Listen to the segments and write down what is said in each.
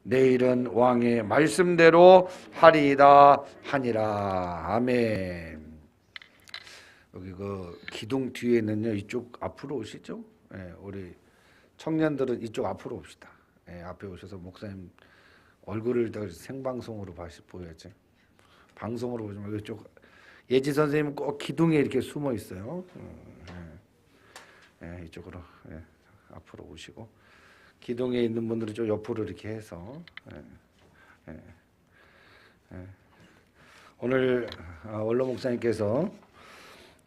내일은 왕의 말씀대로 하리이다 하니라. 아멘. 여기 그 기둥 뒤에는요, 이쪽 앞으로 오시죠. 예, 우리 청년들은 이쪽 앞으로 옵시다. 예, 앞에 오셔서 목사님 얼굴을 더 생방송으로 보여야지. 방송으로 보지 말고 이쪽. 예지 선생님은 꼭 기둥에 이렇게 숨어 있어요. 예, 이쪽으로 앞으로 오시고, 기둥에 있는 분들은 좀 옆으로 이렇게 해서 오늘 원로 목사님께서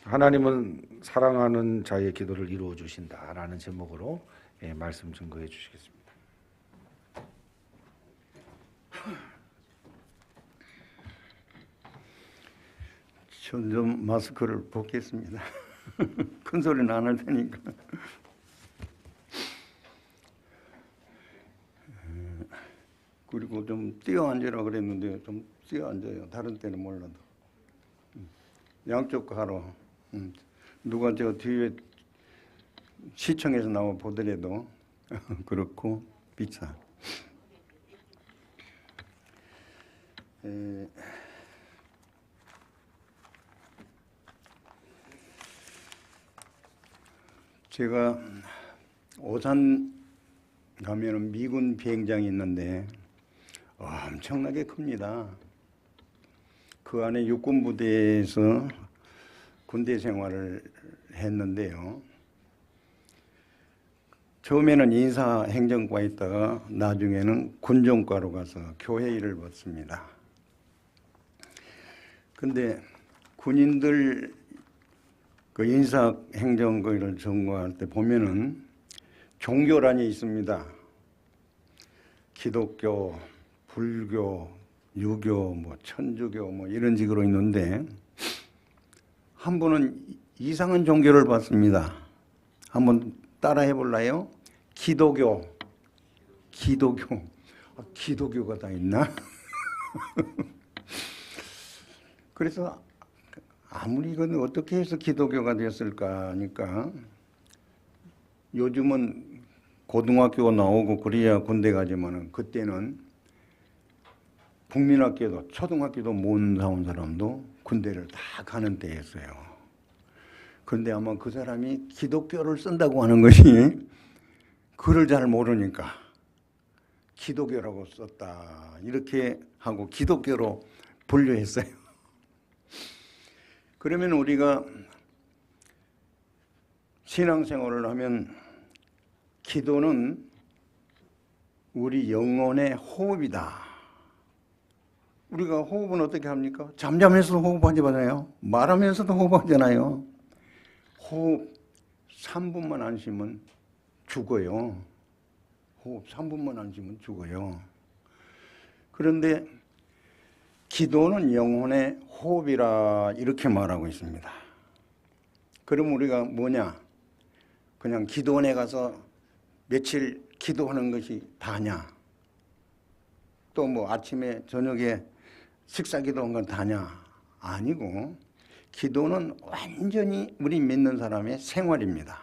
하나님은 사랑하는 자의 기도를 이루어 주신다라는 제목으로 말씀 증거해 주시겠습니다. 전 좀 마스크를 벗겠습니다. 큰 소리는 안 할 테니까. 그리고 좀 뛰어 앉으라 그랬는데 좀 뛰어 앉아요. 다른 때는 몰라도. 양쪽 가로. 누가 저 뒤에 시청에서 나와 보더라도 그렇고 비싸. 제가 오산 가면은 미군 비행장이 있는데 엄청나게 큽니다. 그 안에 육군 부대에서 군대 생활을 했는데요. 처음에는 인사행정과에 있다가 나중에는 군정과로 가서 교회 일을 받습니다. 근데 군인들 그 인사행정과를 전공할 때 보면은 종교란이 있습니다. 기독교, 불교, 유교, 뭐 천주교 뭐 이런 식으로 있는데 한 분은 이상한 종교를 받습니다. 한번 따라 해볼래요? 기독교. 기독교가 다 있나? 그래서 아무리 이건 어떻게 해서 기독교가 되었을까 하니까 요즘은 고등학교 나오고 그래야 군대 가지만은 그때는 국민학교도 초등학교도 못 나온 사람도 군대를 다 가는 때였어요. 그런데 아마 그 사람이 기독교를 쓴다고 하는 것이 글을 잘 모르니까 기독교라고 썼다 이렇게 하고 기독교로 분류했어요. 그러면 우리가 신앙생활을 하면 기도는 우리 영혼의 호흡이다. 우리가 호흡은 어떻게 합니까? 잠자면서도 호흡하잖아요. 말하면서도 호흡하잖아요. 호흡 3분만 안 쉬면 죽어요. 호흡 3분만 안 쉬면 죽어요. 그런데 기도는 영혼의 호흡이라 이렇게 말하고 있습니다. 그럼 우리가 뭐냐? 그냥 기도원에 가서 며칠 기도하는 것이 다냐? 또 뭐 아침에 저녁에 식사 기도한 건 다냐? 아니고 기도는 완전히 우리 믿는 사람의 생활입니다.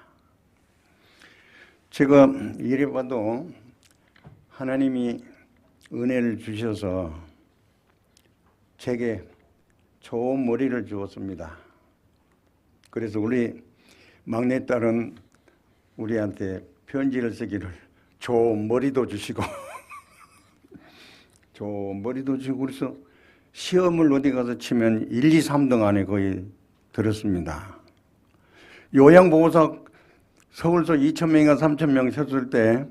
제가 이래 봐도 하나님이 은혜를 주셔서 제게 좋은 머리를 주었습니다. 그래서 우리 막내딸은 우리한테 편지를 쓰기를 좋은 머리도 주시고 좋은 머리도 주시고 그래서 시험을 어디 가서 치면 1, 2, 3등 안에 거의 들었습니다. 요양보호사 서울서 2,000명인가 3,000명 쳤을 때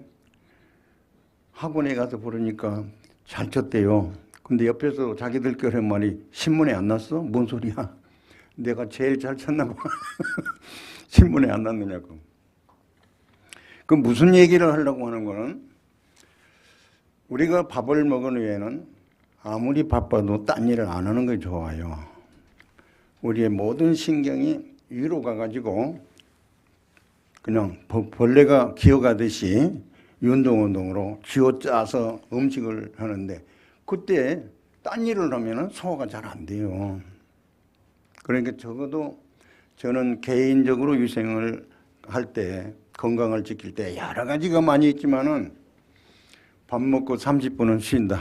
학원에 가서 부르니까 잘 쳤대요. 근데 옆에서 자기들끼리 한 말이 신문에 안 났어? 뭔 소리야? 내가 제일 잘 쳤나 봐. 신문에 안 났느냐고. 그 무슨 얘기를 하려고 하는 거는 우리가 밥을 먹은 후에는 아무리 바빠도 딴 일을 안 하는 게 좋아요. 우리의 모든 신경이 위로 가가지고 그냥 벌레가 기어가듯이 운동으로 쥐어짜서 음식을 하는데 그때 딴 일을 하면 소화가 잘 안 돼요. 그러니까 적어도 저는 개인적으로 위생을 할 때 건강을 지킬 때 여러 가지가 많이 있지만은 밥 먹고 30분은 쉰다.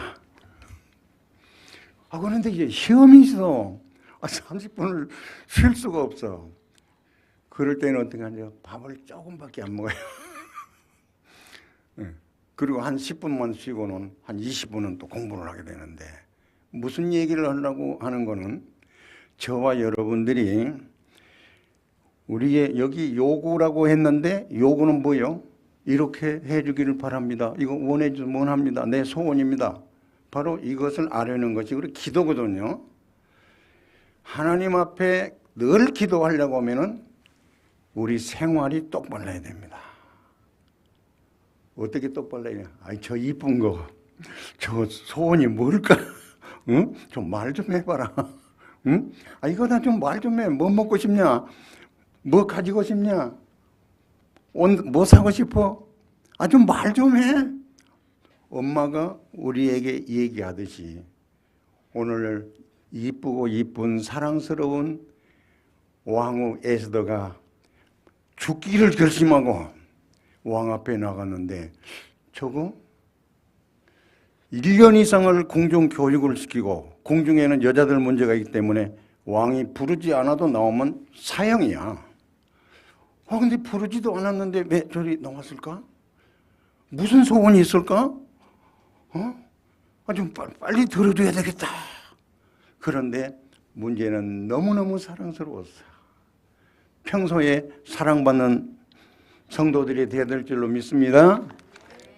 그런데 이제 시험이 있어. 30분을 쉴 수가 없어. 그럴 때는 어떻게 하냐? 밥을 조금밖에 안 먹어요. 그리고 한 10분만 쉬고는 한 20분은 또 공부를 하게 되는데, 무슨 얘기를 하려고 하는 거는, 저와 여러분들이 우리의 여기 요구라고 했는데, 요구는 뭐예요? 이렇게 해주기를 바랍니다. 이거 원해주면 원합니다. 내 소원입니다. 바로 이것을 아뢰는 것이 우리 기도거든요. 하나님 앞에 늘 기도하려고 하면은 우리 생활이 똑바라야 됩니다. 어떻게 똑바라야? 저 이쁜 거, 저 소원이 뭘까? 응? 좀 말 좀 해봐라. 응? 이거 나 좀 말 좀 해. 뭐 먹고 싶냐? 뭐 가지고 싶냐? 뭐 사고 싶어? 좀 말 좀 해. 엄마가 우리에게 얘기하듯이 오늘 이쁘고 이쁜 사랑스러운 왕후 에스더가 죽기를 결심하고 왕 앞에 나갔는데, 저거 1년 이상을 공중 교육을 시키고, 공중에는 여자들 문제가 있기 때문에 왕이 부르지 않아도 나오면 사형이야. 근데 부르지도 않았는데 왜 저리 나왔을까? 무슨 소원이 있을까? 좀 빨리 들어줘야 되겠다. 그런데 문제는 너무너무 사랑스러웠어. 평소에 사랑받는 성도들이 되어야 될 줄로 믿습니다.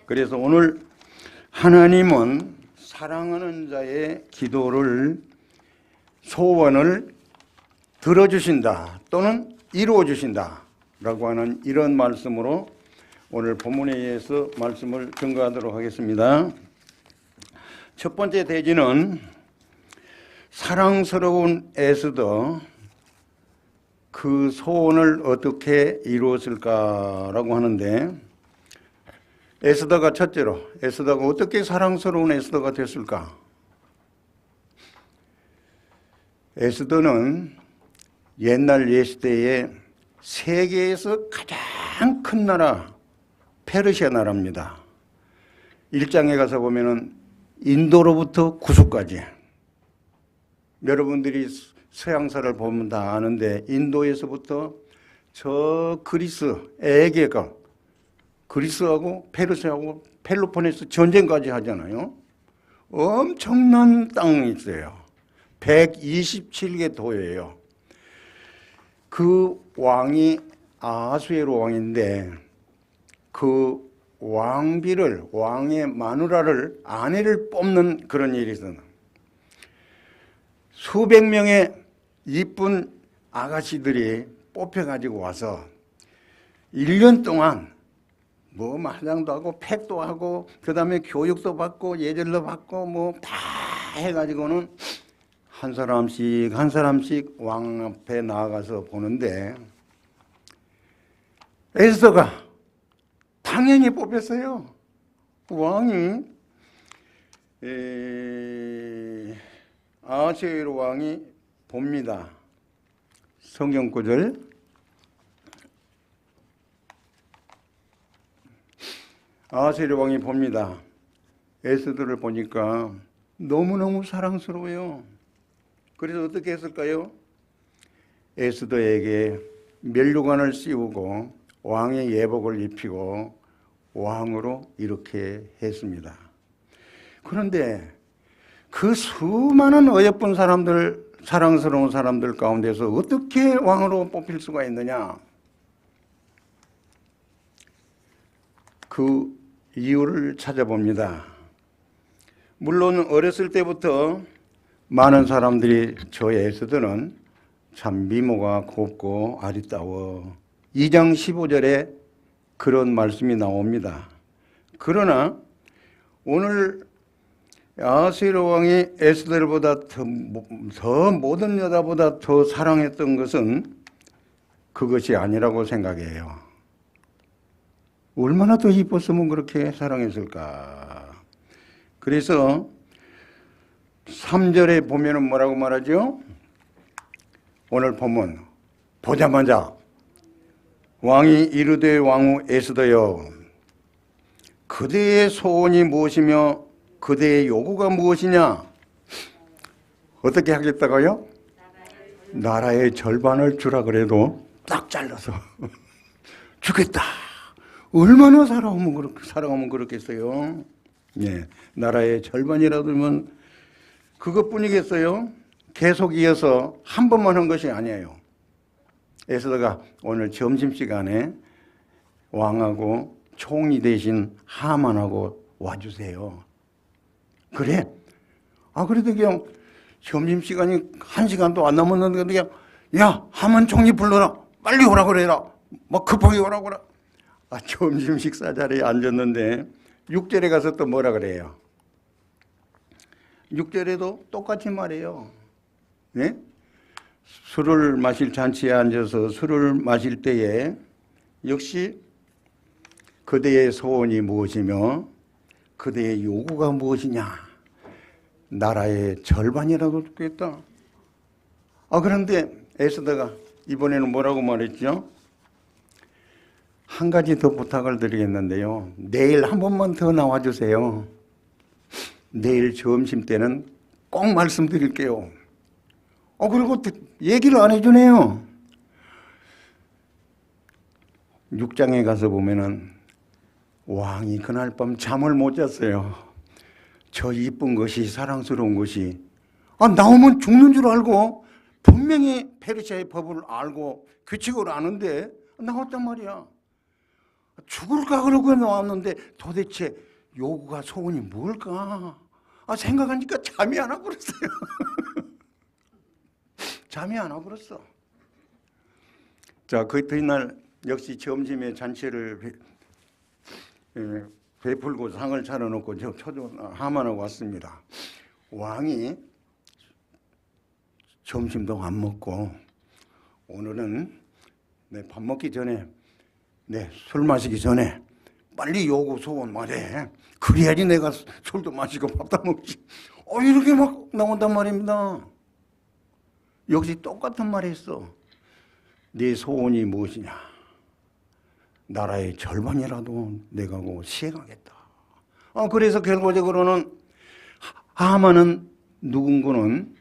그래서 오늘 하나님은 사랑하는 자의 기도를, 소원을 들어주신다 또는 이루어주신다 라고 하는 이런 말씀으로 오늘 본문에 의해서 말씀을 증거하도록 하겠습니다. 첫 번째 대지는 사랑스러운 에스더, 그 소원을 어떻게 이루었을까라고 하는데, 에스더가 첫째로, 에스더가 어떻게 사랑스러운 에스더가 됐을까? 에스더는 옛날 예시대에 세계에서 가장 큰 나라 페르시아 나라입니다. 1장에 가서 보면은 인도로부터 구수까지, 여러분들이 서양사를 보면 다 아는데 인도에서부터 저 그리스, 에게가 그리스하고 페르시아하고 펠로폰네소 전쟁까지 하잖아요. 엄청난 땅이 있어요. 127개 도예요. 그 왕이 아하수에로 왕인데, 그 왕비를, 왕의 마누라를, 아내를 뽑는 그런 일이 있어요. 수백 명의 이쁜 아가씨들이 뽑혀가지고 와서 1년 동안 뭐 마장도 하고 팩도 하고 그 다음에 교육도 받고 예절도 받고 뭐 다 해가지고는 한 사람씩 한 사람씩 왕 앞에 나아가서 보는데, 에스더가 당연히 뽑혔어요. 왕이 아하수에로 왕이 봅니다. 성경 구절 아하수에로 왕이 봅니다. 에스더를 보니까 너무너무 사랑스러워요. 그래서 어떻게 했을까요? 에스더에게 면류관을 씌우고 왕의 예복을 입히고 왕으로 이렇게 했습니다. 그런데 그 수많은 어여쁜 사람들, 사랑스러운 사람들 가운데서 어떻게 왕으로 뽑힐 수가 있느냐? 그 이유를 찾아봅니다. 물론 어렸을 때부터 많은 사람들이 저 에스더는 참 미모가 곱고 아리따워, 2장 15절에 그런 말씀이 나옵니다. 그러나 오늘 아하수에로 왕이 에스더보다 더 모든 여자보다 더 사랑했던 것은 그것이 아니라고 생각해요. 얼마나 더 이뻤으면 그렇게 사랑했을까? 그래서 3절에 보면은 뭐라고 말하죠? 오늘 보면 보자마자 왕이 이르되 왕후 에스더여, 그대의 소원이 무엇이며 그대의 요구가 무엇이냐? 어떻게 하겠다고요? 나라의 절반을 주라 그래도 딱 잘라서 주겠다. 얼마나 사랑하면 그렇겠어요? 예, 나라의 절반이라도면 그것뿐이겠어요? 계속 이어서 한 번만 한 것이 아니에요. 에스더가 오늘 점심시간에 왕하고 총리 대신 하만하고 와주세요. 그래? 그래도 그냥 점심시간이 1시간도 안 남았는데 그냥 야, 하만 총리 불러라. 빨리 오라 그래라. 막 급하게 오라 그래. 점심 식사 자리에 앉았는데 6절에 가서 또 뭐라 그래요? 6절에도 똑같이 말해요. 네? 술을 마실 잔치에 앉아서 술을 마실 때에 역시 그대의 소원이 무엇이며 그대의 요구가 무엇이냐? 나라의 절반이라도 주겠다. 그런데 에스더가 이번에는 뭐라고 말했죠? 한 가지 더 부탁을 드리겠는데요. 내일 한 번만 더 나와주세요. 내일 점심 때는 꼭 말씀드릴게요. 그리고 얘기를 안 해주네요. 6장에 가서 보면은 왕이 그날 밤 잠을 못 잤어요. 저 이쁜 것이, 사랑스러운 것이 나오면 죽는 줄 알고 분명히 페르시아의 법을 알고 규칙을 아는데 나왔단 말이야. 죽을까 그러고 나왔는데 도대체 요구가 소원이 뭘까? 생각하니까 잠이 안 와버렸어요. 잠이 안 와버렸어. 자, 그 이튿날 역시 점심에 잔치를 베풀고 상을 차려놓고 하만하고 왔습니다. 왕이 점심도 안 먹고 오늘은 밥 먹기 전에 술 마시기 전에 빨리 요구 소원 말해. 그래야지 내가 술도 마시고 밥도 먹지. 이렇게 막 나온단 말입니다. 역시 똑같은 말 했어. 네 소원이 무엇이냐? 나라의 절반이라도 내가 시행하겠다. 그래서 결과적으로는 하만은 누군가는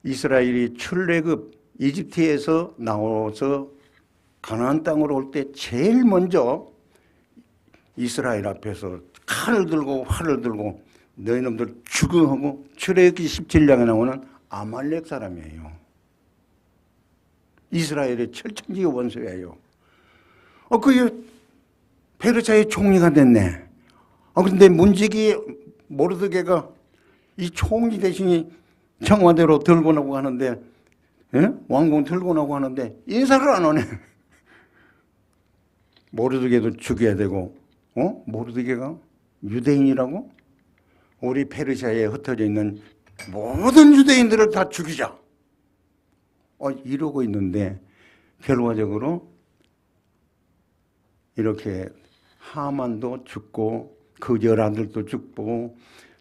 이스라엘이 출애굽 이집트에서 나와서 가나안 땅으로 올 때 제일 먼저 이스라엘 앞에서 칼을 들고 활을 들고 너희놈들 죽어하고 출애굽기 17장에 나오는 아말렉 사람이에요. 이스라엘의 철천지 원수예요. 그게 페르시아의 총리가 됐네. 그런데 문지기 모르드게가 이 총리 대신이 청와대로 들고 나고 하는데, 왕궁 들고 나고 하는데 인사를 안 하네. 모르드게도 죽여야 되고, 모르드게가 유대인이라고? 우리 페르시아에 흩어져 있는 모든 유대인들을 다 죽이자. 이러고 있는데 결과적으로 이렇게 하만도 죽고 그 열아들도 죽고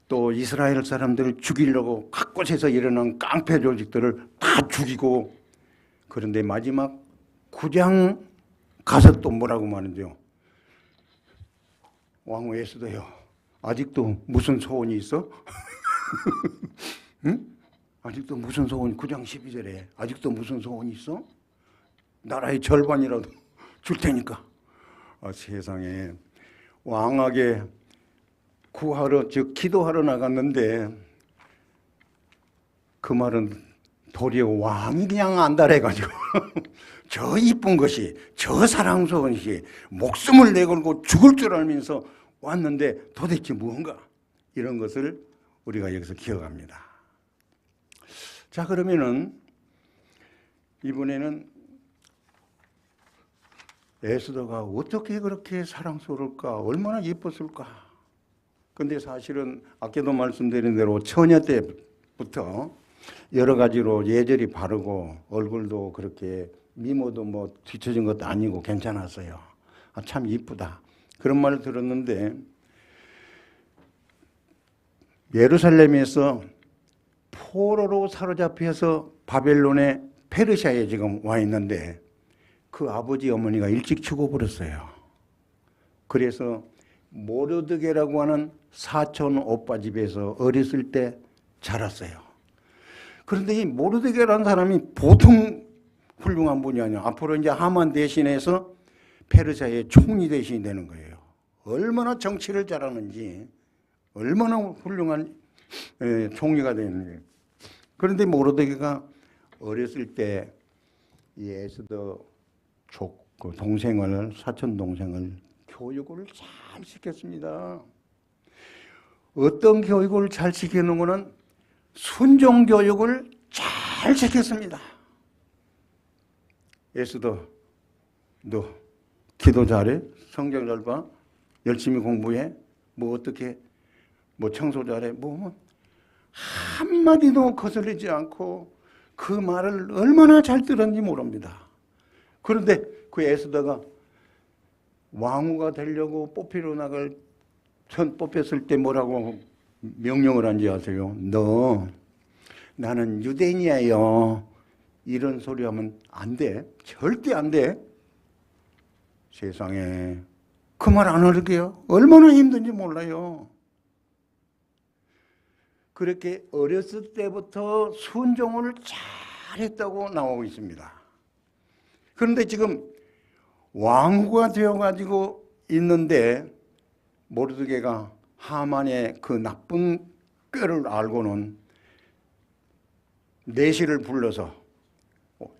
또 이스라엘 사람들을 죽이려고 각 곳에서 일어난 깡패 조직들을 다 죽이고, 그런데 마지막 9장 가서 또 뭐라고 말하는데요? 왕후 에스더요, 아직도 무슨 소원이 있어? 응? 아직도 무슨 소원? 9장 12절에 아직도 무슨 소원이 있어? 나라의 절반이라도 줄 테니까. 세상에, 왕에게 구하러, 즉 기도하러 나갔는데 그 말은 도리어 왕이 그냥 안달해가지고 저 이쁜 것이, 저 사랑스러운 것이 목숨을 내걸고 죽을 줄 알면서 왔는데 도대체 무언가, 이런 것을 우리가 여기서 기억합니다. 자, 그러면은 이번에는 에스더가 어떻게 그렇게 사랑스러울까, 얼마나 예뻤을까. 근데 사실은 아까도 말씀드린 대로 처녀 때부터 여러 가지로 예절이 바르고 얼굴도 그렇게 미모도 뒤처진 것도 아니고 괜찮았어요. 참 이쁘다, 그런 말을 들었는데, 예루살렘에서 포로로 사로잡혀서 바벨론의 페르시아에 지금 와 있는데 그 아버지 어머니가 일찍 죽어버렸어요. 그래서 모르드게라고 하는 사촌 오빠 집에서 어렸을 때 자랐어요. 그런데 이 모르드게라는 사람이 보통 훌륭한 분이 아니야. 앞으로 이제 하만 대신해서 페르시아의 총리 대신이 되는 거예요. 얼마나 정치를 잘하는지, 얼마나 훌륭한 총리가 되는지. 그런데 모르드게가 어렸을 때 이 에스더 그 동생을, 사촌 동생을 교육을 잘 시켰습니다. 어떤 교육을 잘 시키는 거는 순종 교육을 잘 시켰습니다. 에스더, 너 기도 잘해? 성경 잘 봐? 열심히 공부해? 뭐 어떻게? 뭐 청소 잘해? 뭐 한마디도 거슬리지 않고 그 말을 얼마나 잘 들었는지 모릅니다. 그런데 그 에스더가 왕후가 되려고 뽑히러 나갈 뽑혔을 때 뭐라고 명령을 한지 아세요? 너 나는 유대인이에요. 이런 소리 하면 안 돼. 절대 안 돼. 세상에 그 말 안 하게요. 얼마나 힘든지 몰라요. 그렇게 어렸을 때부터 순종을 잘했다고 나오고 있습니다. 그런데 지금 왕후가 되어가지고 있는데 모르드게가 하만의 그 나쁜 꾀를 알고는 내시를 불러서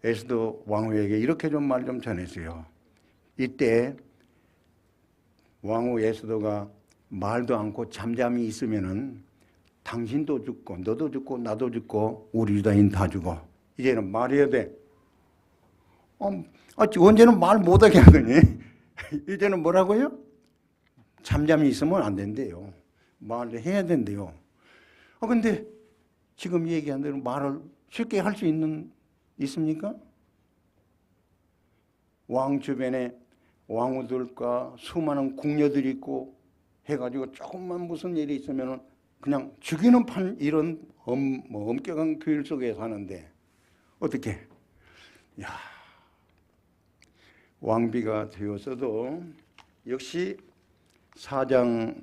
에스더 왕후에게 이렇게 좀 말 좀 전했어요. 이때 왕후 에스더가 말도 않고 잠잠히 있으면은 당신도 죽고 너도 죽고 나도 죽고 우리 유다인 다 죽어. 이제는 말해야 돼. 언제는 말 못하게 하더니 이제는 뭐라고요? 잠잠히 있으면 안 된대요. 말을 해야 된대요. 근데 지금 얘기한 대로 말을 쉽게 할 수 있습니까? 왕 주변에 왕후들과 수많은 궁녀들이 있고 해가지고 조금만 무슨 일이 있으면 그냥 죽이는 판 이런 엄격한 규율 속에 사는데 어떻게? 야, 왕비가 되었어도 역시 4장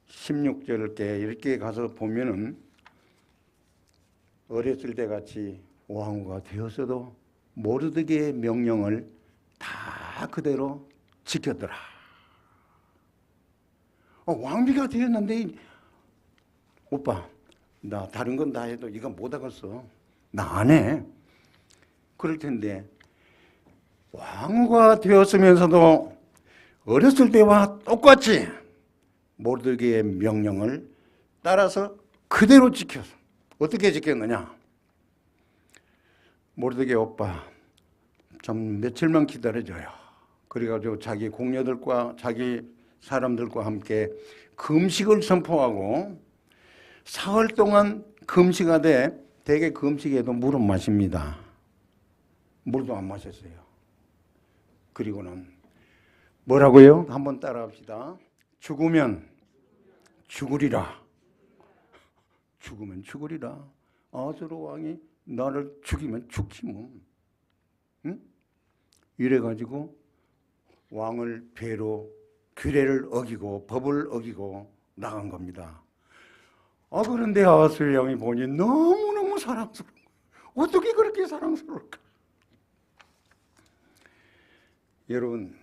16절께 이렇게 가서 보면은 어렸을 때 같이 왕후가 되었어도 모르드게의 명령을 다 그대로 지켰더라. 왕비가 되었는데 오빠 나 다른 건 다 해도 이거 못 하겠어. 나 안 해. 그럴 텐데 왕후가 되었으면서도 어렸을 때와 똑같이 모르드게의 명령을 따라서 그대로 지켰어. 어떻게 지켰느냐? 모르드게 오빠 좀 며칠만 기다려줘요. 그래가지고 자기 공녀들과 자기 사람들과 함께 금식을 선포하고 사흘 동안 금식하되 대개 금식에도 물은 마십니다. 물도 안 마셨어요. 그리고는 뭐라고요? 한번 따라합시다. 죽으면 죽으리라. 죽으면 죽으리라. 아수르 왕이 나를 죽이면 죽지 뭐. 응? 이래가지고 왕을 배로 규례를 어기고 법을 어기고 나간 겁니다. 그런데 아수르 왕이 보니 너무너무 사랑스러워. 어떻게 그렇게 사랑스러울까? 여러분,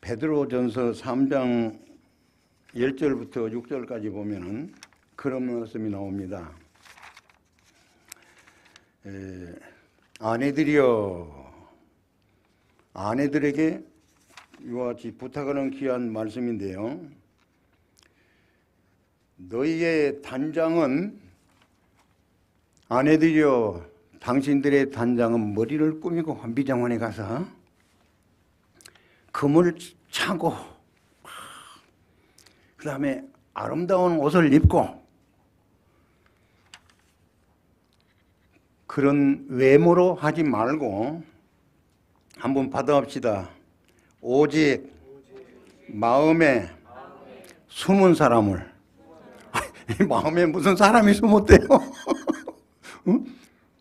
베드로전서 3장 10절부터 6절까지 보면은 그런 말씀이 나옵니다. 아내들에게 이와 같이 부탁하는 귀한 말씀인데요. 너희의 단장은 아내들이여 당신들의 단장은 머리를 꾸미고 환비장원에 가서 금을 차고 그 다음에 아름다운 옷을 입고 그런 외모로 하지 말고 한번 받아봅시다. 오직 마음에 숨은 사람을 마음에 무슨 사람이 숨었대요? 응?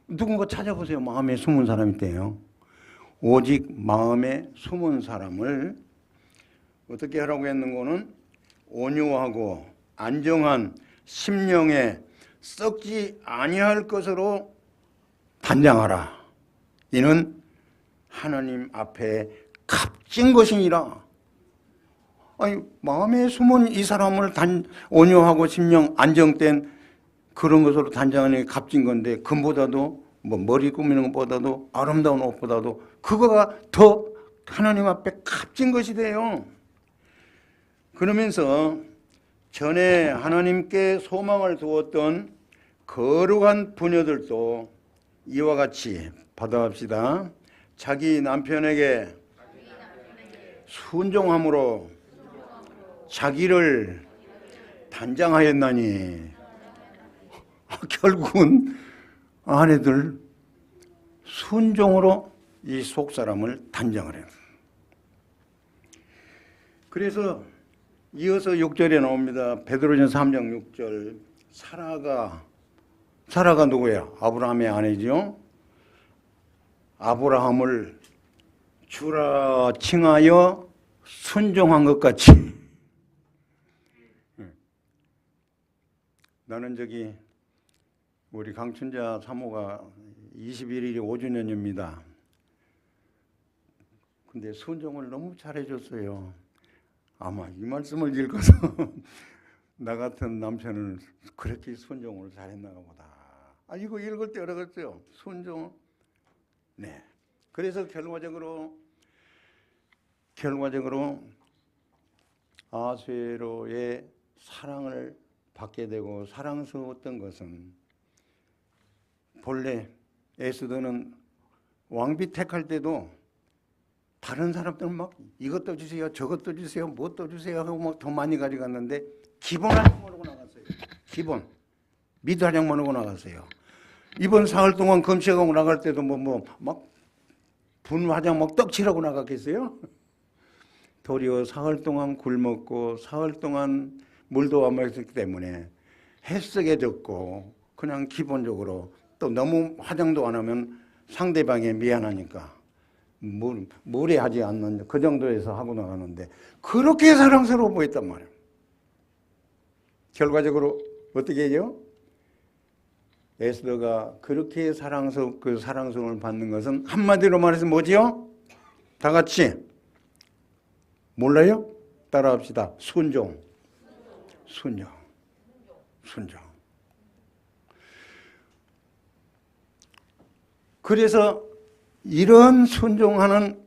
누군가 찾아보세요. 마음에 숨은 사람이 있대요. 오직 마음에 숨은 사람을 어떻게 하라고 했는 거는 온유하고 안정한 심령에 썩지 아니할 것으로 단장하라. 이는 하나님 앞에 값진 것이니라. 아니, 마음에 숨은 이 사람을 온유하고 심령 안정된 그런 것으로 단장하는 게 값진 건데, 금보다도 뭐 머리 꾸미는 것보다도 아름다운 옷보다도 그거가 더 하나님 앞에 값진 것이 돼요. 그러면서 전에 하나님께 소망을 두었던 거룩한 부녀들도 이와 같이 받아갑시다. 자기 남편에게 순종함으로 자기를 단장하였나니. 결국은 아내들 순종으로 이 속사람을 단장을 해요. 그래서 이어서 6절에 나옵니다. 베드로전서 3장 6절. 사라가 누구야? 아브라함의 아내죠. 아브라함을 주라 칭하여 순종한 것 같이. 나는 우리 강춘자 사모가 21일이 5주년입니다. 근데 순종을 너무 잘해줬어요. 아마 이 말씀을 읽어서 나 같은 남편은 그렇게 순종을 잘했나 보다. 이거 읽을 때 어려웠어요. 순종. 네. 그래서 결과적으로 아수에로의 사랑을 받게 되고, 사랑스러웠던 것은 본래 에스더는 왕비 택할 때도 다른 사람들은 막 이것도 주세요, 저것도 주세요, 뭣도 주세요 하고 막 더 많이 가져갔는데 기본 화장만 하고 나갔어요. 기본 미드 화장만 하고 나갔어요. 이번 사흘 동안 금식하고 나갈 때도 막 분 화장 막 떡칠하고 나갔겠어요? 도리어 사흘 동안 굶었고 사흘 동안 물도 안 마셨기 때문에 햇석해졌고, 그냥 기본적으로 또 너무 화장도 안 하면 상대방이 미안하니까 무례하지 않는 그 정도에서 하고 나가는데, 그렇게 사랑스러워 보였단 말이에요. 결과적으로 어떻게 해요? 에스더가 그렇게 그 사랑스러움을 받는 것은 한마디로 말해서 뭐지요? 다 같이 몰라요? 따라합시다. 순종. 그래서 이런 순종하는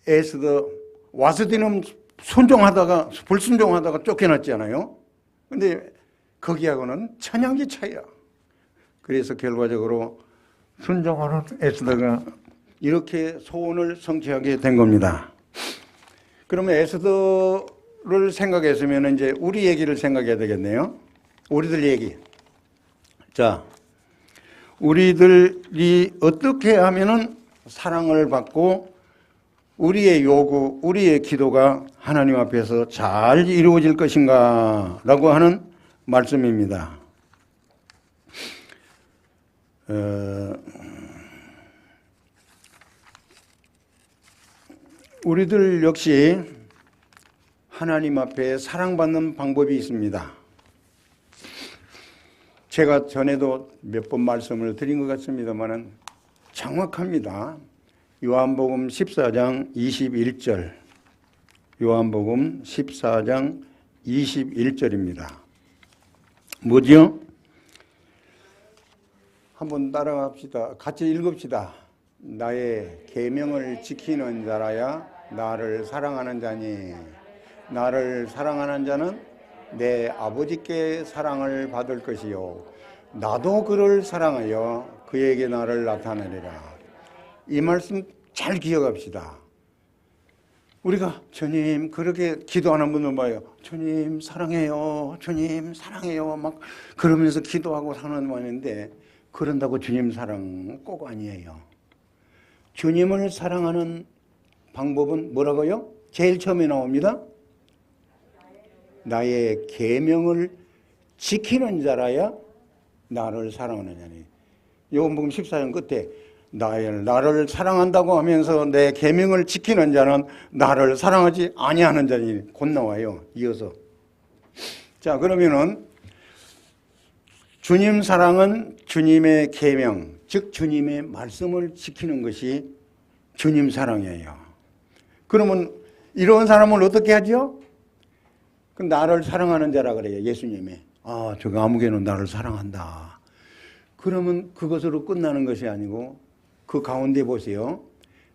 에스더, 와스디는 불순종하다가 쫓겨났잖아요. 근데 거기하고는 천양지 차이야. 그래서 결과적으로 순종하는 에스더가 이렇게 소원을 성취하게 된 겁니다. 그러면 에스더를 생각했으면 이제 우리 얘기를 생각해야 되겠네요. 우리들 얘기. 자, 우리들이 어떻게 하면은 사랑을 받고 우리의 요구, 우리의 기도가 하나님 앞에서 잘 이루어질 것인가 라고 하는 말씀입니다. 우리들 역시 하나님 앞에 사랑받는 방법이 있습니다. 제가 전에도 몇 번 말씀을 드린 것 같습니다만 정확합니다. 요한복음 14장 21절. 요한복음 14장 21절입니다. 뭐죠? 한번 따라갑시다. 같이 읽읍시다. 나의 계명을 지키는 자라야 나를 사랑하는 자니, 나를 사랑하는 자는 내 아버지께 사랑을 받을 것이요 나도 그를 사랑하여 그에게 나를 나타내리라. 이 말씀 잘 기억합시다. 우리가 주님 그렇게 기도하는 분들 봐요. 주님 사랑해요, 주님 사랑해요 막 그러면서 기도하고 사는 분인데, 그런다고 주님 사랑 꼭 아니에요. 주님을 사랑하는 방법은 뭐라고요? 제일 처음에 나옵니다. 나의 계명을 지키는 자라야 나를 사랑하는 자니. 요한복음 14장 끝에 나를 사랑한다고 하면서 내 계명을 지키는 자는 나를 사랑하지 아니하는 자니 곧 나와요. 이어서. 자, 그러면은 주님 사랑은 주님의 계명, 즉 주님의 말씀을 지키는 것이 주님 사랑이에요. 그러면 이런 사람을 어떻게 하죠? 그 나를 사랑하는 자라 그래요. 예수님이. 아, 저거 아무개는 나를 사랑한다. 그러면 그것으로 끝나는 것이 아니고 그 가운데 보세요.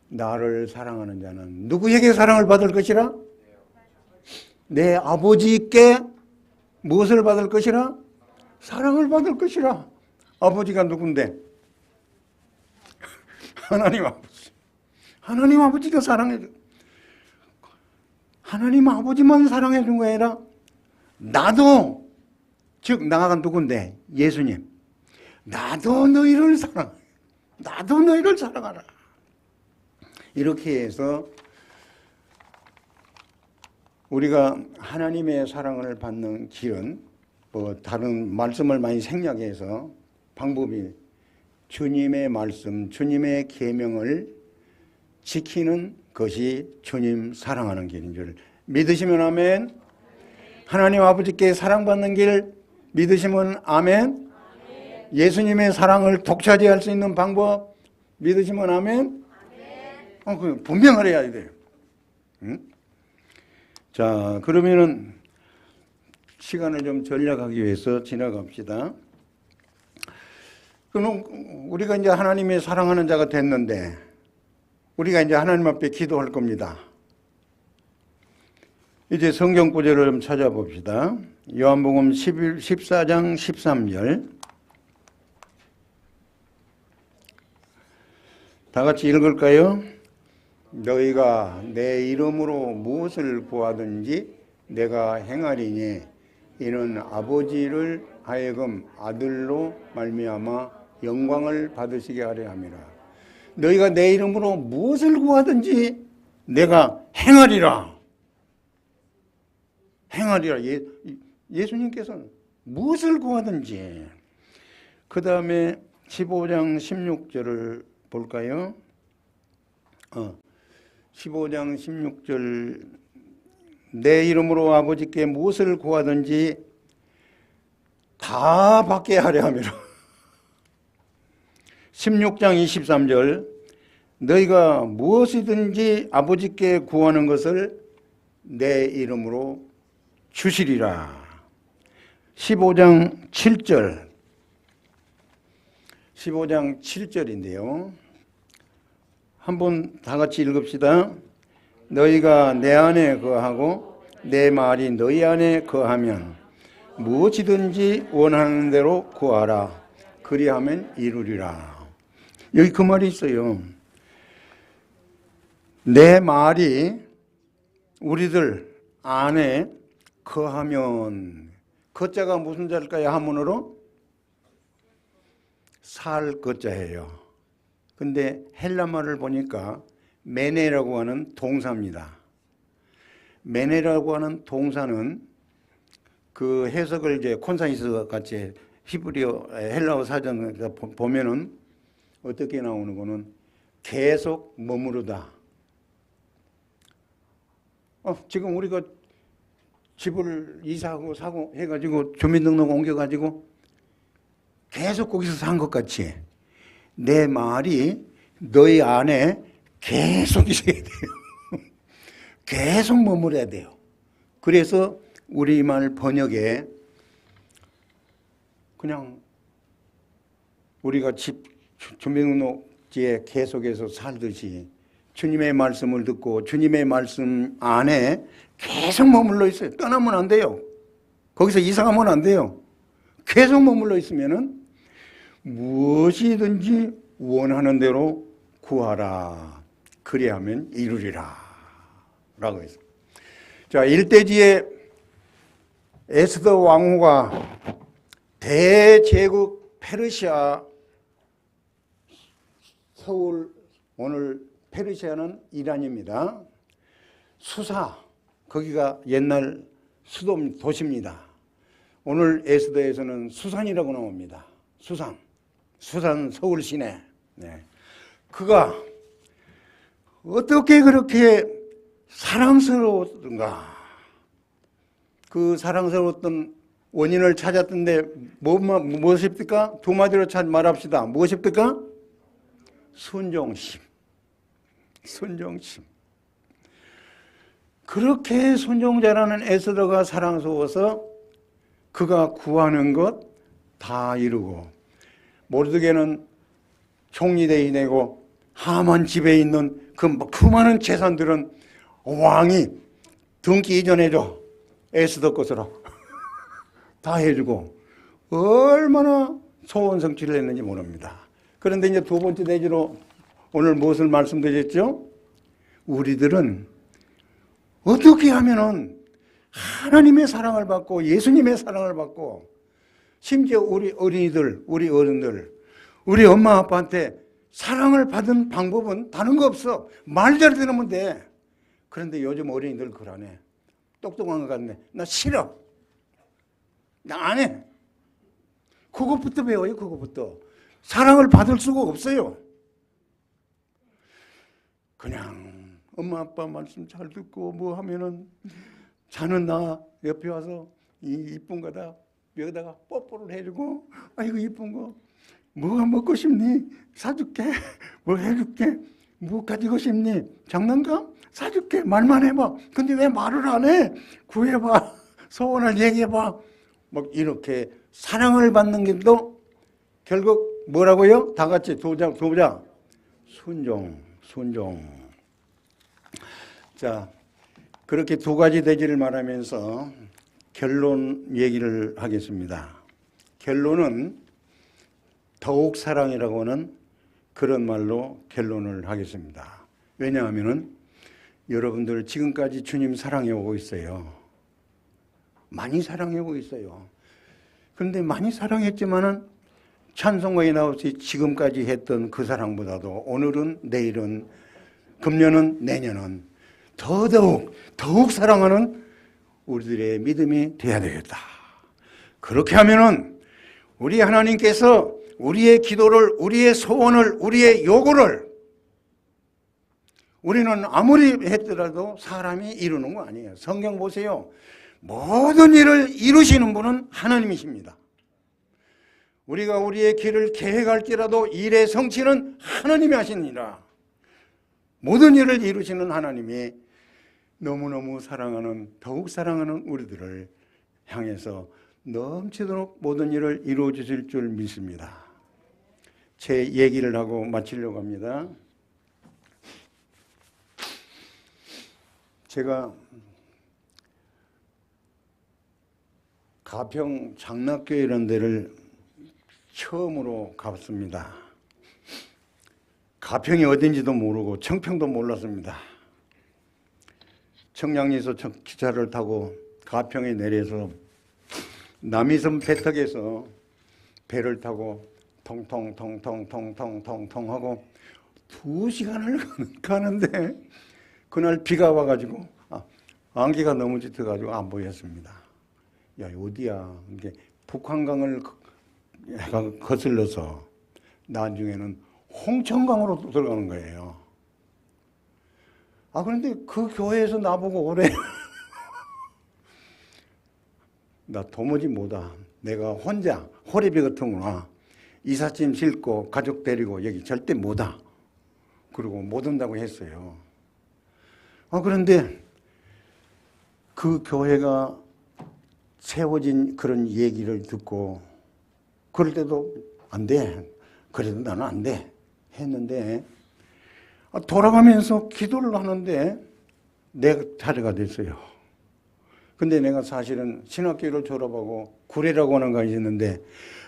나를 사랑하는 자는 누구에게 사랑을 받을 것이라? 내 아버지께 무엇을 받을 것이라? 사랑을 받을 것이라. 아버지가 누군데? 하나님 아버지. 하나님 아버지가 사랑해. 하나님 아버지만 사랑해 준 거야 아니라 나도, 즉 나가 누군데? 예수님. 나도 너희를 사랑해. 나도 너희를 사랑하라. 이렇게 해서 우리가 하나님의 사랑을 받는 길은 뭐 다른 말씀을 많이 생략해서 방법이 주님의 말씀, 주님의 계명을 지키는 것이 주님 사랑하는 길인 줄 믿으시면 아멘. 하나님 아버지께 사랑받는 길 믿으시면 아멘. 예수님의 사랑을 독차지할 수 있는 방법 믿으시면 아멘. 그 분명하래야 돼요. 응? 자, 그러면은 시간을 좀 전략하기 위해서 지나갑시다. 그럼 우리가 이제 하나님의 사랑하는 자가 됐는데 우리가 이제 하나님 앞에 기도할 겁니다. 이제 성경 구절을 좀 찾아봅시다. 요한복음 14장 13절. 다 같이 읽을까요? 너희가 내 이름으로 무엇을 구하든지 내가 행하리니 이는 아버지를 하여금 아들로 말미암아 영광을 받으시게 하려 함이라. 너희가 내 이름으로 무엇을 구하든지 내가 행하리라. 행하리라. 예수님께서는 무엇을 구하든지. 그 다음에 15장 16절을 볼까요? 15장 16절 내 이름으로 아버지께 무엇을 구하든지 다 받게 하려 함이라. 16장 23절 너희가 무엇이든지 아버지께 구하는 것을 내 이름으로 주시리라. 15장 7절 15장 7절인데요. 한번 다 같이 읽읍시다. 너희가 내 안에 거하고 내 말이 너희 안에 거하면 무엇이든지 원하는 대로 구하라. 그리하면 이루리라. 여기 그 말이 있어요. 내 말이 우리들 안에 거하면, 거자가 무슨 자일까요? 한문으로? 살 거자예요. 근데 헬라 말을 보니까 메네라고 하는 동사입니다. 메네라고 하는 동사는 그 해석을 이제 콘사이스 같이 히브리어 헬라어 사전에서 보면은 어떻게 나오는 거는 계속 머무르다. 지금 우리가 집을 이사하고 사고 해가지고 주민등록 옮겨가지고 계속 거기서 산 것 같이 내 말이 너희 안에 계속 있어야 돼요. 계속 머물러야 돼요. 그래서 우리말 번역에 그냥 우리가 집 주민등록지에 계속해서 살듯이 주님의 말씀을 듣고 주님의 말씀 안에 계속 머물러 있어요. 떠나면 안 돼요. 거기서 이사 가면 안 돼요. 계속 머물러 있으면은 무엇이든지 원하는 대로 구하라. 그리하면 이루리라. 라고 했어요. 자, 일대지에 에스더 왕후가 대제국 페르시아 서울, 오늘 페르시아는 이란입니다. 수사, 거기가 옛날 도시입니다. 오늘 에스더에서는 수산이라고 나옵니다. 수산 서울 시내. 네. 그가 어떻게 그렇게 사랑스러웠던가. 그 사랑스러웠던 원인을 찾았던데 무엇입니까? 두 마디로 말합시다. 무엇입니까? 순종심. 순종심. 그렇게 순종자라는 에스더가 사랑스러워서 그가 구하는 것 다 이루고, 모르드게는 총리대이 되고 하만 집에 있는 그 많은 재산들은 왕이 등기 이전해줘. 에스더 것으로 다 해주고 얼마나 소원 성취를 했는지 모릅니다. 그런데 이제 두 번째 내지로 오늘 무엇을 말씀드렸죠? 우리들은 어떻게 하면은 하나님의 사랑을 받고 예수님의 사랑을 받고 심지어 우리 어린이들, 우리 어른들, 우리 엄마 아빠한테 사랑을 받은 방법은 다른 거 없어. 말대로 들으면 돼. 그런데 요즘 어린이들 그러네. 똑똑한 것 같네. 나 싫어. 나 안 해. 그것부터 배워요. 그것부터. 사랑을 받을 수가 없어요. 그냥 엄마 아빠 말씀 잘 듣고 뭐 하면은 자는 나 옆에 와서 이쁜 거다 여기다가 뽀뽀를 해주고, 아이고 이쁜 거 뭐가 먹고 싶니? 사줄게. 뭐 해줄게. 뭐 가지고 싶니? 장난감? 사줄게. 말만 해봐. 근데 왜 말을 안 해? 구해봐. 소원을 얘기해봐. 막 이렇게 사랑을 받는 길도 결국 뭐라고요? 다 같이 도자. 순종. 자, 그렇게 두 가지 대지를 말하면서 결론 얘기를 하겠습니다. 결론은 더욱 사랑이라고 하는 그런 말로 결론을 하겠습니다. 왜냐하면 여러분들 지금까지 주님 사랑해 오고 있어요. 많이 사랑해 오고 있어요. 그런데 많이 사랑했지만은 찬송가에 나오듯이 지금까지 했던 그 사랑보다도 오늘은, 내일은, 금년은, 내년은 더욱 사랑하는 우리들의 믿음이 되어야 되겠다. 그렇게 하면은 우리 하나님께서 우리의 기도를, 우리의 소원을, 우리의 요구를 우리는 아무리 했더라도 사람이 이루는 거 아니에요. 성경 보세요. 모든 일을 이루시는 분은 하나님이십니다. 우리가 우리의 길을 계획할지라도 일의 성취는 하나님이 하시니라. 모든 일을 이루시는 하나님이 너무너무 사랑하는, 더욱 사랑하는 우리들을 향해서 넘치도록 모든 일을 이루어 주실 줄 믿습니다. 제 얘기를 하고 마치려고 합니다. 제가 가평 장락교회 이런 데를 처음으로 가봤습니다. 가평이 어딘지도 모르고 청평도 몰랐습니다. 청량리에서 기차를 타고 가평에 내려서 남이섬 배턱에서 배를 타고 통통통통통통통 하고 2시간을 가는데 그날 비가 와가지고 안개가 너무 짙어가지고 안 보였습니다. 야, 어디야? 이게 북한강을 거슬러서 나중에는 홍천강으로 들어가는 거예요. 그런데 그 교회에서 나보고 오래 나 도무지 못와. 내가 혼자 호래비 같은구나. 이삿짐 싣고 가족 데리고 여기 절대 못와. 그리고 못 온다고 했어요. 그런데 그 교회가 세워진 그런 얘기를 듣고 그럴 때도 안 돼. 그래도 나는 안 돼. 했는데 돌아가면서 기도를 하는데 내가 차례가 됐어요. 근데 내가 사실은 신학교를 졸업하고 구례라고 하는 곳이 있는데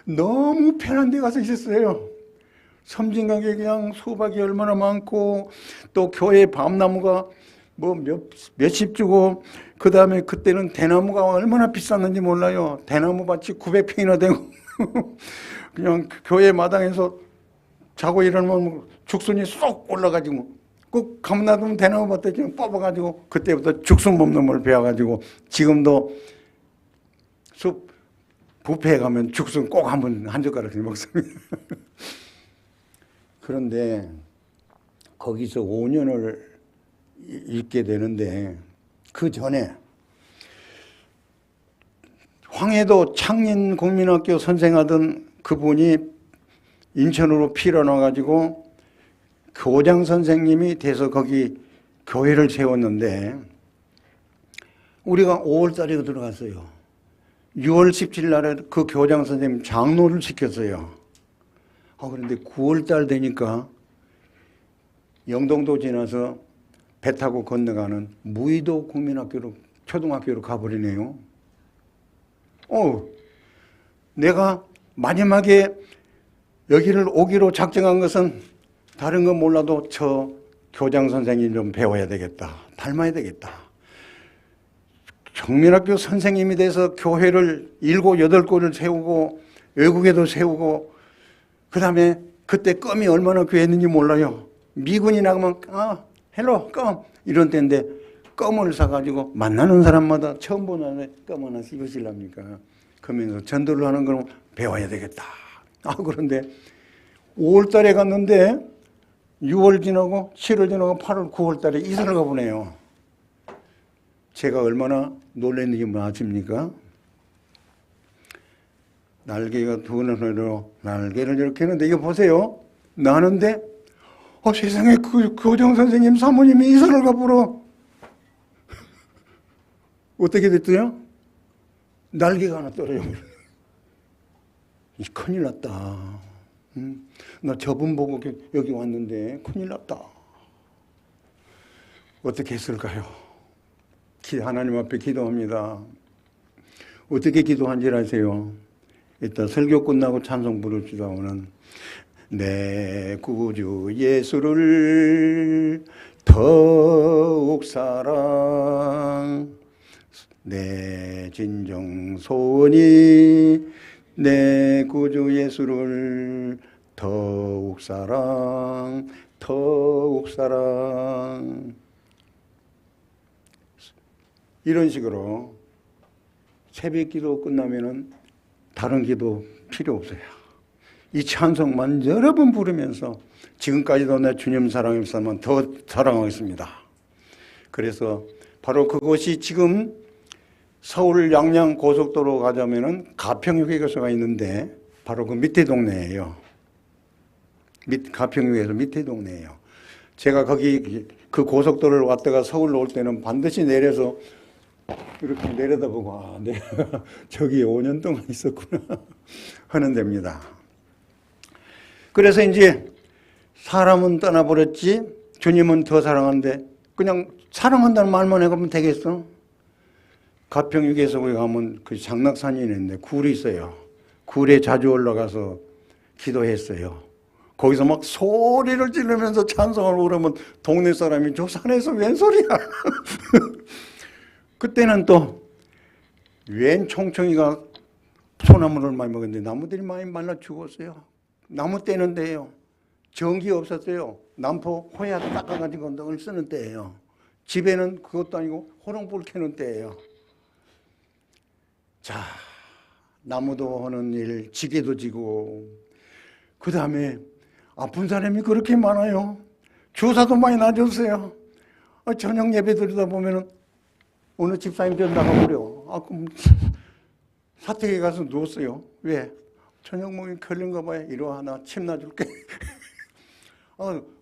너무 편한 데 가서 있었어요. 섬진강에 그냥 수박이 얼마나 많고 또 교회 밤나무가 뭐 몇십 주고 그 다음에 그때는 대나무가 얼마나 비쌌는지 몰라요. 대나무 밭이 900평이나 되고 그냥 교회 마당에서 자고 일어나면 죽순이 쏙 올라가지고 꼭 가만 놔두면 대나무 밭에 그냥 뽑아가지고 그때부터 죽순 뽑는 걸 배워가지고 지금도 숲 뷔페에 가면 죽순 꼭 한 젓가락씩 먹습니다. 그런데 거기서 5년을 있게 되는데 그 전에 황해도 창린국민학교 선생하던 그분이 인천으로 필요나가지고 교장 선생님이 돼서 거기 교회를 세웠는데 우리가 5월 달에 들어갔어요. 6월 17일 날에 그 교장 선생님 장로를 시켰어요. 그런데 9월 달 되니까 영동도 지나서 배 타고 건너가는 무의도 국민학교로 초등학교로 가버리네요. 내가 마지막에 여기를 오기로 작정한 것은 다른 건 몰라도 저 교장 선생님 좀 배워야 되겠다. 닮아야 되겠다. 국민학교 선생님이 돼서 교회를 7, 8곳을 세우고 외국에도 세우고 그 다음에 그때 껌이 얼마나 귀했는지 몰라요. 미군이 나가면 헬로 껌 이런 때인데 껌을 사가지고 만나는 사람마다 처음 보는 껌 하나 씹으시랍니까? 그러면서 전도를 하는 걸 배워야 되겠다. 그런데 5월 달에 갔는데 6월 지나고 7월 지나고 8월 9월 달에 이사를 가보네요. 제가 얼마나 놀랐는지 아십니까? 날개가 두 눈으로 날개를 이렇게 했는데 이거 보세요. 나는데 세상에 그 교장 선생님 사모님이 이사를 가보러 어떻게 됐어요? 날개가 하나 떨어져 버려요. 큰일 났다. 나 저분 보고 여기 왔는데 큰일 났다. 어떻게 했을까요? 하나님 앞에 기도합니다. 어떻게 기도한지 아세요? 이따 설교 끝나고 찬송 부릅시다. 오늘 내 구주 예수를 더욱 사랑 내 진정 소원이 내 구주 예수를 더욱 사랑 더욱 사랑 이런 식으로 새벽 기도 끝나면은 다른 기도 필요 없어요. 이 찬송만 여러 번 부르면서 지금까지도 내 주님 사랑했으면 더 사랑하겠습니다. 그래서 바로 그곳이 지금 서울 양양 고속도로 가자면은 가평휴게소가 있는데 바로 그 밑에 동네예요. 가평휴게소 밑에 동네예요. 제가 거기 그 고속도로를 왔다가 서울로 올 때는 반드시 내려서 이렇게 내려다보고 내가 저기 5년 동안 있었구나 하는 데입니다. 그래서 이제 사람은 떠나버렸지 주님은 더 사랑하는데 그냥 사랑한다는 말만 해가면 되겠어? 가평휴게소에 가면 그 장락산이 있는데 굴이 있어요. 굴에 자주 올라가서 기도했어요. 거기서 막 소리를 지르면서 찬송을 부르면 동네 사람이 저 산에서 웬 소리야? 그때는 또 웬 총총이가 소나무를 많이 먹었는데 나무들이 많이 말라 죽었어요. 나무 떼는 데예요. 전기 없었어요. 남포 호야 닦아가지고 늘 쓰는 때예요. 집에는 그것도 아니고 호롱불 켜는 때예요. 자, 나무도 하는 일, 지게도 지고 그 다음에 아픈 사람이 그렇게 많아요. 주사도 많이 놔줬어요. 저녁 예배 드리다 보면은 어느 집사님 저 나가버려. 그럼 사택에 가서 누웠어요. 왜? 저녁 먹이 걸린가 봐요. 이리 와, 나 침 놔줄게.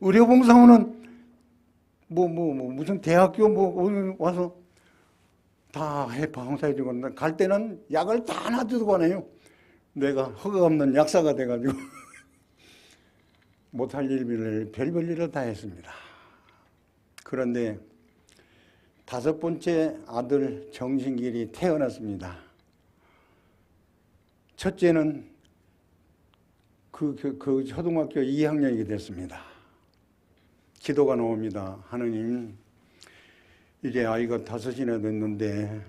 의료봉사원은 무슨 대학교 와서 다 방사해주고 갈 때는 약을 다 놔두고 가네요. 내가 허가 없는 약사가 돼가지고 못할 일을 별별 일을 다 했습니다. 그런데 5번째 아들 정신길이 태어났습니다. 첫째는 그 초등학교 2학년이 됐습니다. 기도가 나옵니다. 하느님, 이제 아이가 5이나 됐는데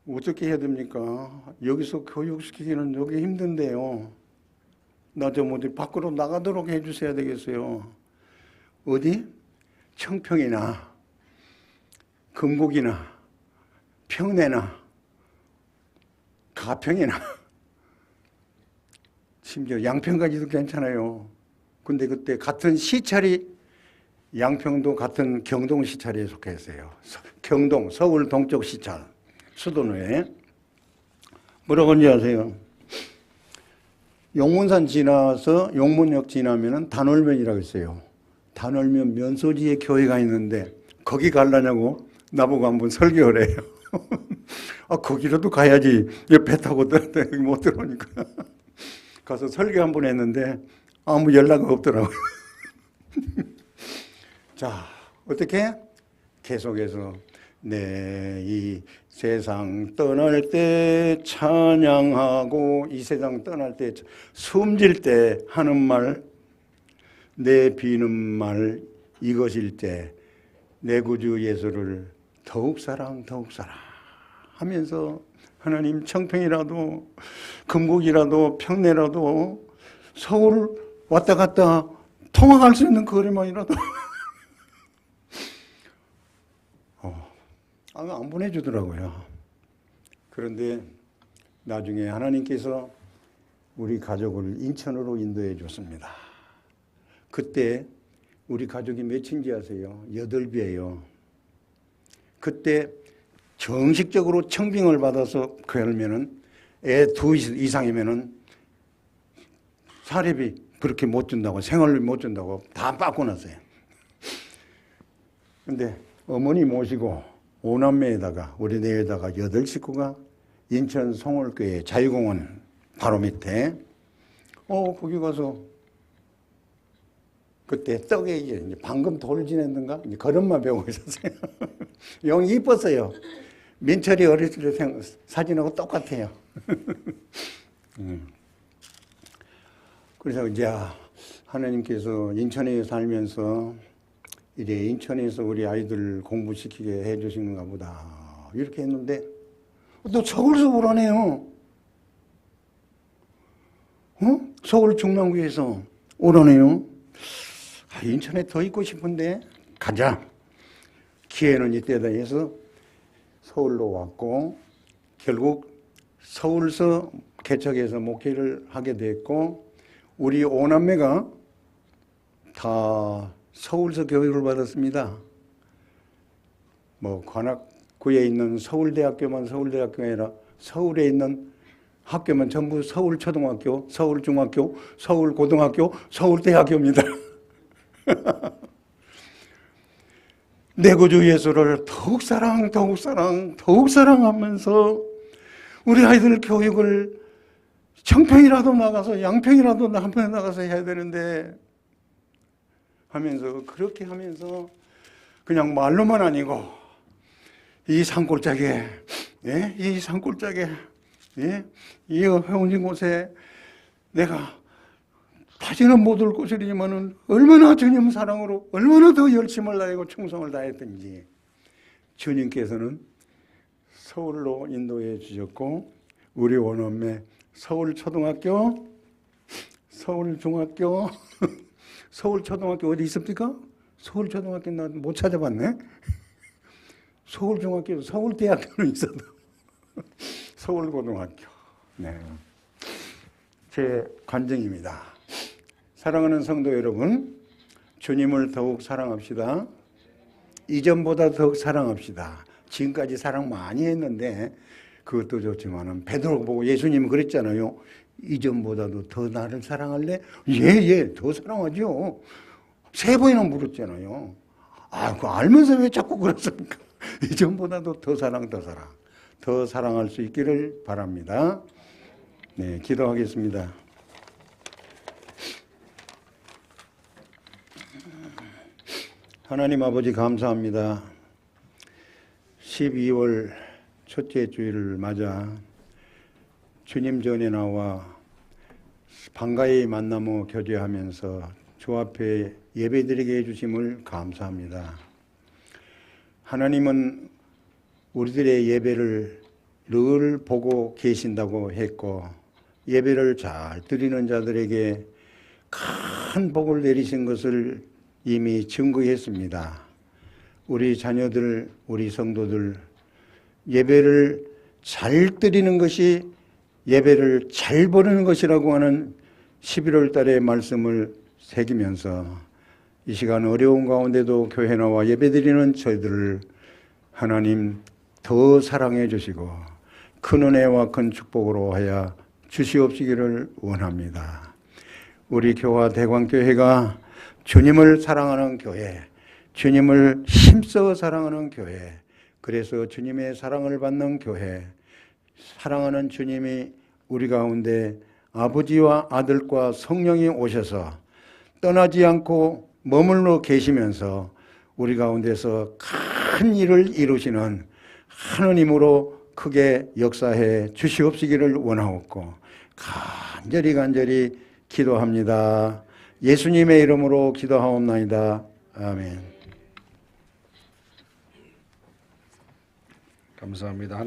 어떻게 해야 됩니까? 여기서 교육시키기는 여기 힘든데요. 나 좀 어디 밖으로 나가도록 해주셔야 되겠어요. 어디? 청평이나 금곡이나 평내나 가평이나 심지어 양평까지도 괜찮아요. 근데 그때 같은 시찰이 양평도 같은 경동 시찰에 속했어요. 경동, 서울 동쪽 시찰, 수도노에. 뭐라고 하는지 아세요? 용문산 지나서 용문역 지나면은 단월면이라고 있어요. 단월면 면소지에 교회가 있는데 거기 가려냐고 나보고 한번 설교를 해요. 아, 거기라도 가야지. 배 타고 못 들어오니까. 가서 설교 한번 했는데 아무 연락 없더라고요. 자, 어떻게? 계속해서 이 세상 떠날 때 찬양하고 이 세상 떠날 때 숨질 때 하는 말, 내 비는 말 이것일 때 내 구주 예수를 더욱 사랑 하면서 하나님 청평이라도 금곡이라도 평내라도 서울 왔다 갔다 통화할 수 있는 거리만이라도 안 보내주더라고요. 그런데 나중에 하나님께서 우리 가족을 인천으로 인도해 줬습니다. 그때 우리 가족이 몇인지 아세요? 8배예요. 그때 정식적으로 청빙을 받아서 그러면은 애 2 이상이면은 사례비 그렇게 못 준다고, 생활비 못 준다고 다 빠꾸 났어요. 근데 어머니 모시고 5남매에다가 우리 내에다가 8식구가 인천 송월교회 자유공원 바로 밑에 거기 가서 그때 떡에 이제 방금 돌 지냈는가? 이제 걸음만 배우고 있었어요. 영이 이뻤어요. 민철이 어렸을 때 사진하고 똑같아요. 그래서 이제 하나님께서 인천에 살면서 이제 인천에서 우리 아이들 공부시키게 해주시는가 보다 이렇게 했는데 또 서울서 오라네요. 서울 중랑구에서 오라네요. 인천에 더 있고 싶은데 가자. 기회는 이때다 해서 서울로 왔고 결국 서울서 개척해서 목회를 하게 됐고 우리 5남매가 다 서울서 교육을 받았습니다. 관악구에 있는 서울대학교만 서울대학교가 아니라 서울에 있는 학교만 전부 서울초등학교, 서울중학교, 서울고등학교, 서울대학교입니다. 내 구주 예수를 더욱 사랑하면서 우리 아이들 교육을 청평이라도 나가서 양평이라도 남평에 나가서 해야 되는데 하면서 그렇게 하면서 그냥 말로만 아니고 이 산골짜기에 이 회원진 곳에 내가 다시는 못 올 곳이지만은 얼마나 주님 사랑으로 얼마나 더 열심을 다하고 충성을 다했든지 주님께서는 서울로 인도해 주셨고 우리 원어매 서울초등학교, 서울중학교, 서울초등학교 어디 있습니까? 서울초등학교 나 못 찾아봤네. 서울중학교, 서울대학교는 있어도 서울고등학교. 네, 제 간증입니다. 사랑하는 성도 여러분, 주님을 더욱 사랑합시다. 이전보다 더욱 사랑합시다. 지금까지 사랑 많이 했는데 그것도 좋지만은 베드로 보고 예수님은 그랬잖아요. 이전보다도 더 나를 사랑할래? 예, 더 사랑하죠. 3번이나 물었잖아요. 그거 알면서 왜 자꾸 그랬습니까? 이전보다도 더 사랑할 수 있기를 바랍니다. 네, 기도하겠습니다. 하나님 아버지 감사합니다. 12월 첫째 주일을 맞아 주님 전에 나와 반가이 만나며 교제하면서 주 앞에 예배드리게 해주심을 감사합니다. 하나님은 우리들의 예배를 늘 보고 계신다고 했고 예배를 잘 드리는 자들에게 큰 복을 내리신 것을 이미 증거했습니다. 우리 자녀들, 우리 성도들 예배를 잘 드리는 것이 예배를 잘 보내는 것이라고 하는 11월 달의 말씀을 새기면서 이 시간 어려운 가운데도 교회 나와 예배드리는 저희들을 하나님 더 사랑해 주시고 큰 은혜와 큰 축복으로 하여 주시옵시기를 원합니다. 우리 교화 대광교회가 주님을 사랑하는 교회, 주님을 힘써 사랑하는 교회, 그래서 주님의 사랑을 받는 교회, 사랑하는 주님이 우리 가운데 아버지와 아들과 성령이 오셔서 떠나지 않고 머물러 계시면서 우리 가운데서 큰 일을 이루시는 하느님으로 크게 역사해 주시옵시기를 원하옵고 간절히 기도합니다. 예수님의 이름으로 기도하옵나이다. 아멘. 감사합니다. 하나님